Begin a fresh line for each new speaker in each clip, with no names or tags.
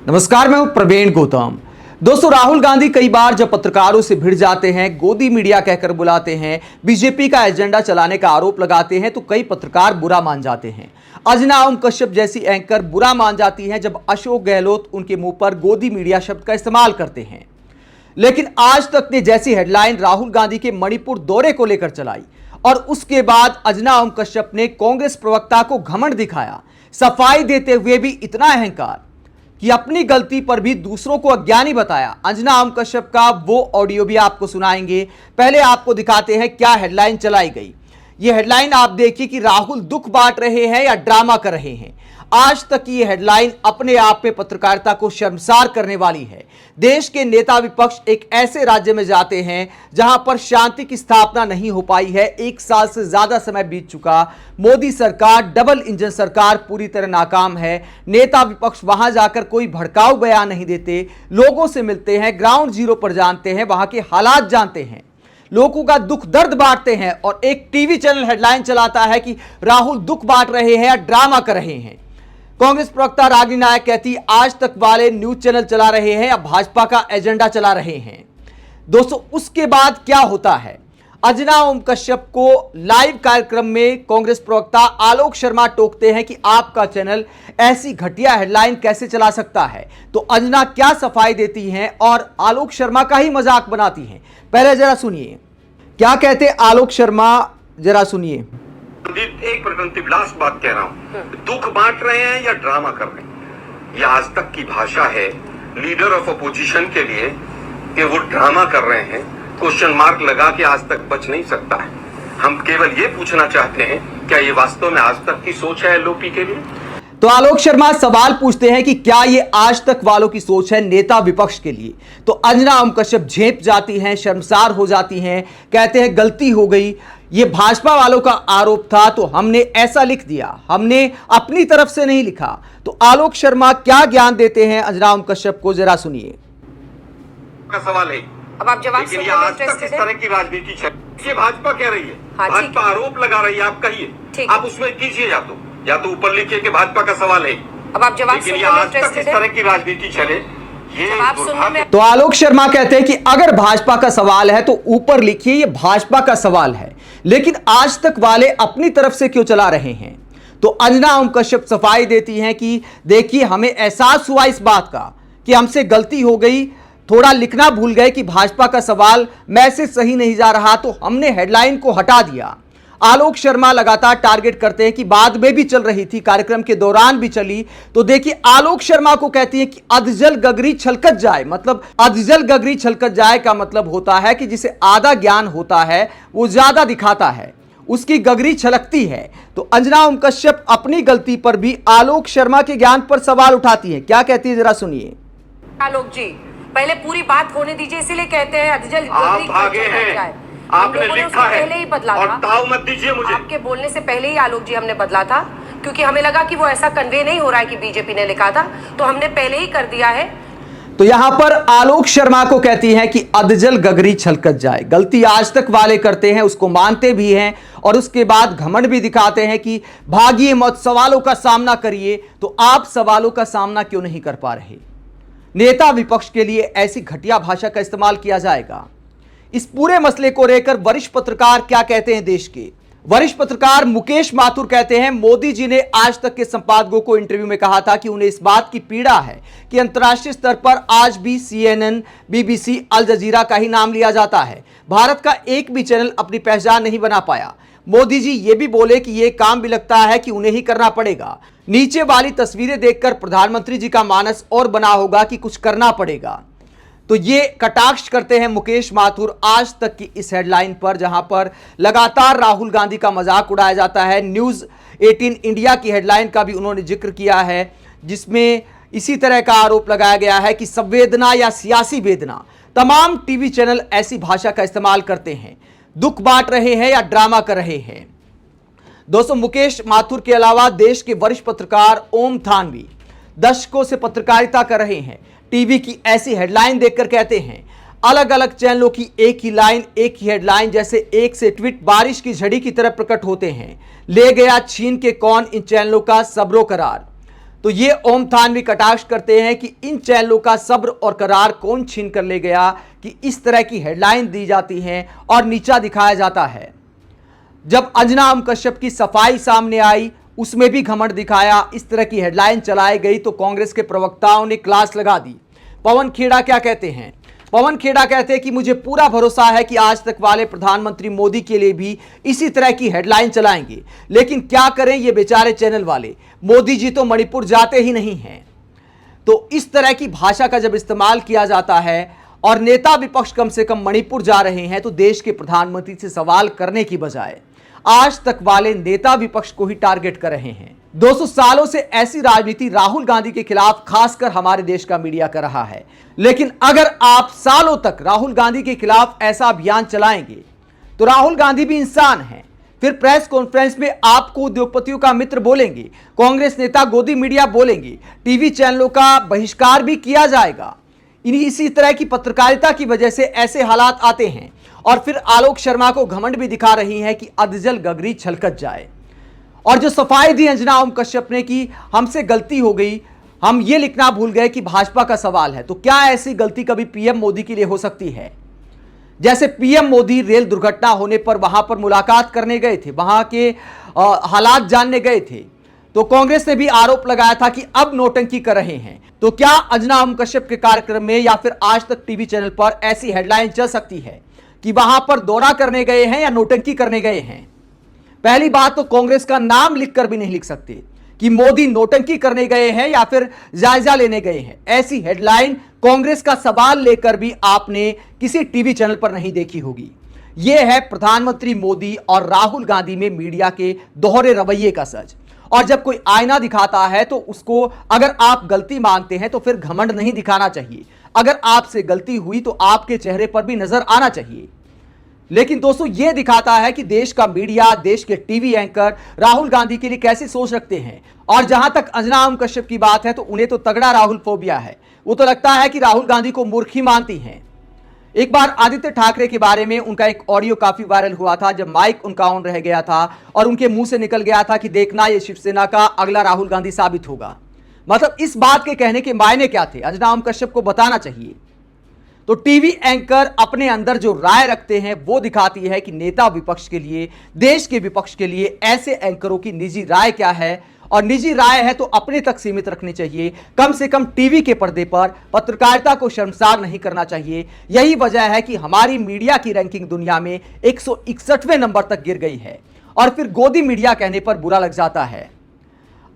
नमस्कार, मैं हूं प्रवीण गौतम। दोस्तों, राहुल गांधी कई बार जब पत्रकारों से भिड़ जाते हैं, गोदी मीडिया कहकर बुलाते हैं, बीजेपी का एजेंडा चलाने का आरोप लगाते हैं तो कई पत्रकार बुरा मान जाते हैं। अंजना ओम कश्यप जैसी एंकर बुरा मान जाती हैं जब अशोक गहलोत उनके मुंह पर गोदी मीडिया शब्द का इस्तेमाल करते हैं। लेकिन आज तक ने जैसी हेडलाइन राहुल गांधी के मणिपुर दौरे को लेकर चलाई और उसके बाद अंजना ओम कश्यप ने कांग्रेस प्रवक्ता को घमंड दिखाया, सफाई देते हुए भी इतना अहंकार कि अपनी गलती पर भी दूसरों को अज्ञानी बताया। अंजना ओम कश्यप का वो ऑडियो भी आपको सुनाएंगे। पहले आपको दिखाते हैं क्या हेडलाइन चलाई गई। ये हेडलाइन आप देखिए कि राहुल दुख बांट रहे हैं या ड्रामा कर रहे हैं। आज तक की ये हेडलाइन अपने आप में पत्रकारिता को शर्मसार करने वाली है। देश के नेता विपक्ष एक ऐसे राज्य में जाते हैं जहां पर शांति की स्थापना नहीं हो पाई है। 1 साल से ज्यादा समय बीत चुका। मोदी सरकार, डबल इंजन सरकार पूरी तरह नाकाम है। नेता विपक्ष वहां जाकर कोई भड़काऊ बयान नहीं देते, लोगों से मिलते हैं, ग्राउंड जीरो पर जानते हैं, वहां के हालात जानते हैं, लोगों का दुख दर्द बांटते हैं और एक टीवी चैनल हेडलाइन चलाता है कि राहुल दुख बांट रहे हैं या ड्रामा कर रहे हैं। कांग्रेस प्रवक्ता रागिनी नायक कहती आज तक वाले न्यूज चैनल चला रहे हैं या भाजपा का एजेंडा चला रहे हैं। दोस्तों, उसके बाद क्या होता है? अंजना ओम कश्यप को लाइव कार्यक्रम में कांग्रेस प्रवक्ता आलोक शर्मा टोकते हैं कि आपका चैनल ऐसी घटिया हेडलाइन कैसे चला सकता है। तो अंजना क्या सफाई देती हैं और आलोक शर्मा का ही मजाक बनाती हैं। पहले जरा सुनिए क्या कहते आलोक शर्मा, जरा सुनिए।
एक प्रतिलास बात कह रहा हूँ, दुख बांट रहे हैं या ड्रामा कर रहे हैं, यह आज तक की भाषा है लीडर ऑफ अपोजिशन के लिए कि वो ड्रामा कर रहे हैं। क्वेश्चन मार्क लगा के आज तक बच नहीं सकता है। हम केवल ये पूछना चाहते हैं, क्या ये वास्तव में आज तक की सोच है एलओपी के लिए?
तो आलोक शर्मा सवाल पूछते हैं कि क्या ये आज तक वालों की सोच है नेता विपक्ष के लिए। तो अंजना ओम कश्यप झेप जाती हैं, शर्मसार हो जाती हैं, कहते हैं गलती हो गई, ये भाजपा वालों का आरोप था तो हमने ऐसा लिख दिया, हमने अपनी तरफ से नहीं लिखा। तो आलोक शर्मा क्या ज्ञान देते हैं अंजना ओम कश्यप को, जरा सुनिए।
का सवाल है,
अब आप जवाब
लेकिन ये आज तक इस तरह की राजनीति चल, ये भाजपा कह रही है,
हाँ,
भाजपा आरोप लगा रही है, आप कहिए, आप उसमें कीजिए, या तो ऊपर लिखिए कि भाजपा का सवाल है।
अब आप जवाब
लेकिन ये आज तक इस तरह की राजनीति चले, ये
तो आलोक शर्मा कहते हैं कि अगर भाजपा का सवाल है तो ऊपर लिखिए, ये भाजपा का सवाल है, लेकिन आज तक वाले अपनी तरफ से क्यों चला रहे हैं। तो अंजना ओम कश्यप सफाई देती हैं कि देखिए हमें एहसास हुआ इस बात का कि हमसे गलती हो गई, थोड़ा लिखना भूल गए कि भाजपा का सवाल मैसेज सही नहीं जा रहा तो हमने हेडलाइन को हटा दिया। आलोक शर्मा लगातार टारगेट करते हैं कि बाद में भी चल रही थी, कार्यक्रम के दौरान भी चली। तो देखिए आलोक शर्मा को कहती है कि अधजल गगरी छलकत जाए, मतलब अधजल गगरी छलकत जाए का मतलब होता है कि जिसे आधा ज्ञान होता है वो ज्यादा दिखाता है, उसकी गगरी छलकती है। तो अंजना ओम कश्यप अपनी गलती पर भी आलोक शर्मा के ज्ञान पर सवाल उठाती है। क्या कहती है, जरा सुनिए।
आलोक जी, पहले पूरी बात होने दीजिए, इसीलिए कहते हैं अधजल
आप आगे हैं, आपने लिखा है
पहले ही बदला
और
था।
ताव मत दीजिए मुझे।
आपके बोलने से पहले ही आलोक जी हमने बदला था, क्योंकि हमें लगा कि वो ऐसा कन्वे नहीं हो रहा है कि बीजेपी ने लिखा था, तो हमने पहले ही कर दिया है।
तो यहां पर आलोक शर्मा को कहती हैं कि अधजल गगरी छलकत जाए। गलती आज तक वाले करते हैं, उसको मानते भी हैं और उसके बाद घमंड भी दिखाते हैं कि भागिए मत, सवालों का सामना करिए। तो आप सवालों का सामना क्यों नहीं कर पा रहे? नेता विपक्ष के लिए ऐसी घटिया भाषा का इस्तेमाल किया जाएगा। इस पूरे मसले को लेकर वरिष्ठ पत्रकार क्या कहते हैं? देश के वरिष्ठ पत्रकार मुकेश माथुर कहते हैं मोदी जी ने आज तक के संपादकों को इंटरव्यू में कहा था कि उन्हें इस बात की पीड़ा है कि अंतर्राष्ट्रीय स्तर पर आज भी CNN, BBC, अल जजीरा का ही नाम लिया जाता है। भारत का एक भी चैनल अपनी पहचान नहीं बना पाया। मोदी जी ये भी बोले कि यह काम भी लगता है कि उन्हें ही करना पड़ेगा। नीचे वाली तस्वीरें देखकर प्रधानमंत्री जी का मानस और बना होगा कि कुछ करना पड़ेगा। तो ये कटाक्ष करते हैं मुकेश माथुर आज तक की इस हेडलाइन पर, जहां पर लगातार राहुल गांधी का मजाक उड़ाया जाता है। न्यूज़ 18 इंडिया की हेडलाइन का भी उन्होंने जिक्र किया है, जिसमें इसी तरह का आरोप लगाया गया है कि संवेदना या सियासी वेदना, तमाम टीवी चैनल ऐसी भाषा का इस्तेमाल करते हैं। दुख बांट रहे हैं या ड्रामा कर रहे हैं। दोस्तों, मुकेश माथुर के अलावा देश के वरिष्ठ पत्रकार ओम थानवी दशकों से पत्रकारिता कर रहे हैं। टीवी की ऐसी हेडलाइन देखकर कहते हैं अलग अलग चैनलों की एक ही लाइन, एक ही हेडलाइन, जैसे एक से ट्वीट बारिश की झड़ी की तरह प्रकट होते हैं। ले गया छीन के कौन इन चैनलों का सब्रो करार। तो ये ओम थानवी कटाक्ष करते हैं कि इन चैनलों का सब्र और करार कौन छीन कर ले गया कि इस तरह की हेडलाइन दी जाती हैं और नीचा दिखाया जाता है। जब अंजना ओम कश्यप की सफाई सामने आई उसमें भी घमंड दिखाया, इस तरह की हेडलाइन चलाई गई तो कांग्रेस के प्रवक्ताओं ने क्लास लगा दी। पवन खेड़ा क्या कहते हैं? पवन खेड़ा कहते हैं कि मुझे पूरा भरोसा है कि आज तक वाले प्रधानमंत्री मोदी के लिए भी इसी तरह की हेडलाइन चलाएंगे, लेकिन क्या करें ये बेचारे चैनल वाले, मोदी जी तो मणिपुर जाते ही नहीं हैं। तो इस तरह की भाषा का जब इस्तेमाल किया जाता है और नेता विपक्ष कम से कम मणिपुर जा रहे हैं तो देश के प्रधानमंत्री से सवाल करने की बजाय आज तक वाले नेता विपक्ष को ही टारगेट कर रहे हैं। 200 सालों से ऐसी राजनीति राहुल गांधी के खिलाफ खासकर हमारे देश का मीडिया कर रहा है, लेकिन अगर आप सालों तक राहुल गांधी के खिलाफ ऐसा अभियान चलाएंगे तो राहुल गांधी भी इंसान हैं। फिर प्रेस कॉन्फ्रेंस में आपको उद्योगपतियों का मित्र बोलेंगे, कांग्रेस नेता गोदी मीडिया बोलेंगे, टीवी चैनलों का बहिष्कार भी किया जाएगा। इसी तरह की पत्रकारिता की वजह से ऐसे हालात आते हैं। और फिर आलोक शर्मा को घमंड भी दिखा रही है कि अधजल गगरी छलकत जाए। और जो सफाई दी अंजना ओम कश्यप ने कि हमसे गलती हो गई, हम ये लिखना भूल गए कि भाजपा का सवाल है, तो क्या ऐसी गलती कभी पीएम मोदी के लिए हो सकती है? जैसे पीएम मोदी रेल दुर्घटना होने पर वहां पर मुलाकात करने गए थे, वहां के हालात जानने गए थे, तो कांग्रेस ने भी आरोप लगाया था कि अब नौटंकी कर रहे हैं। तो क्या अंजना ओम कश्यप के कार्यक्रम में या फिर आज तक टीवी चैनल पर ऐसी हेडलाइन चल सकती है कि वहां पर दौरा करने गए हैं या नौटंकी करने गए हैं? पहली बात तो कांग्रेस का नाम लिखकर भी नहीं लिख सकते कि मोदी नौटंकी करने गए हैं या फिर जायजा लेने गए हैं। ऐसी हेडलाइन कांग्रेस का सवाल लेकर भी आपने किसी टीवी चैनल पर नहीं देखी होगी। यह है प्रधानमंत्री मोदी और राहुल गांधी में मीडिया के दोहरे रवैये का सच। और जब कोई आईना दिखाता है तो उसको अगर आप गलती मांगते हैं तो फिर घमंड नहीं दिखाना चाहिए। अगर आपसे गलती हुई तो आपके चेहरे पर भी नजर आना चाहिए। लेकिन दोस्तों ये दिखाता है कि देश का मीडिया, देश के टीवी एंकर राहुल गांधी के लिए कैसी सोच रखते हैं। और जहां तक अंजना ओम कश्यप की बात है तो उन्हें तो तगड़ा राहुल फोबिया है। वो तो लगता है कि राहुल गांधी को मूर्ख ही मानती हैं। एक बार आदित्य ठाकरे के बारे में उनका एक ऑडियो काफी वायरल हुआ था, जब माइक उनका ऑन रह गया था और उनके मुंह से निकल गया था कि देखना ये शिवसेना का अगला राहुल गांधी साबित होगा। मतलब इस बात के कहने के मायने क्या थे, अंजना ओम कश्यप को बताना चाहिए। तो टीवी एंकर अपने अंदर जो राय रखते हैं वो दिखाती है कि नेता विपक्ष के लिए, देश के विपक्ष के लिए ऐसे एंकरों की निजी राय क्या है। और निजी राय है तो अपने तक सीमित रखनी चाहिए। कम से कम टीवी के पर्दे पर पत्रकारिता को शर्मसार नहीं करना चाहिए। यही वजह है कि हमारी मीडिया की रैंकिंग दुनिया में 161वें नंबर तक गिर गई है और फिर गोदी मीडिया कहने पर बुरा लग जाता है।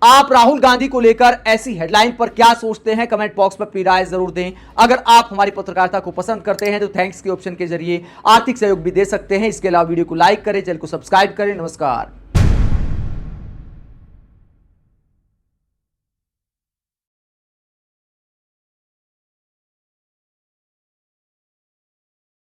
आप राहुल गांधी को लेकर ऐसी हेडलाइन पर क्या सोचते हैं? कमेंट बॉक्स में अपनी राय जरूर दें। अगर आप हमारी पत्रकारिता को पसंद करते हैं तो थैंक्स के ऑप्शन के जरिए आर्थिक सहयोग भी दे सकते हैं। इसके अलावा वीडियो को लाइक करें, चैनल को सब्सक्राइब करें। नमस्कार।